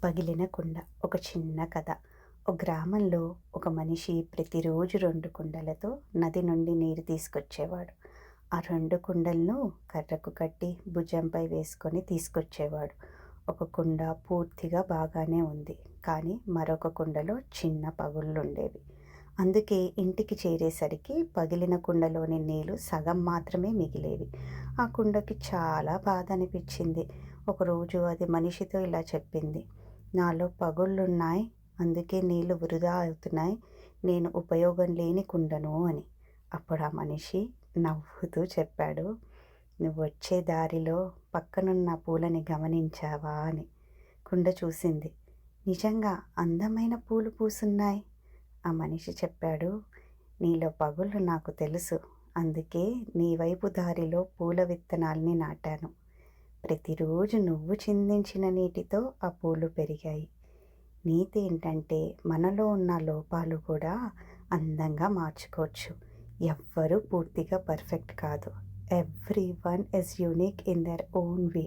పగిలిన కుండ. ఒక చిన్న కథ. ఒక గ్రామంలో ఒక మనిషి ప్రతిరోజు 2 కుండలతో నది నుండి నీరు తీసుకొచ్చేవాడు. ఆ 2 కుండలను కర్రకు కట్టి భుజంపై వేసుకొని తీసుకొచ్చేవాడు. ఒక కుండ పూర్తిగా బాగానే ఉంది. కానీ మరొక కుండలో చిన్న పగుళ్ళుండేవి. అందుకే ఇంటికి చేరేసరికి పగిలిన కుండలోని నీళ్లు సగం మాత్రమే మిగిలేవి. ఆ కుండకి చాలా బాధ అనిపించింది. ఒకరోజు అది మనిషితో ఇలా చెప్పింది: నాలో పగుళ్ళున్నాయి, అందుకే నీళ్లు వృధా అవుతున్నాయి. నేను ఉపయోగం లేని కుండను అని. అప్పుడు ఆ మనిషి నవ్వుతూ చెప్పాడు: నువ్వొచ్చే దారిలో పక్కనున్న పూలని గమనించావా అని. కుండ చూసింది. నిజంగా అందమైన పూలు పూసున్నాయి. ఆ మనిషి చెప్పాడు: నీలో పగుళ్ళు నాకు తెలుసు, అందుకే నీ వైపు దారిలో పూల విత్తనాల్ని నాటాను. ప్రతిరోజు నువ్వు చిందించిన నీటితో ఆ పూలు పెరిగాయి. నీతి ఏంటంటే మనలో ఉన్న లోపాలు కూడా అందంగా మార్చుకోవచ్చు. ఎవ్వరూ పూర్తిగా పర్ఫెక్ట్ కాదు. Every one is unique in their own way.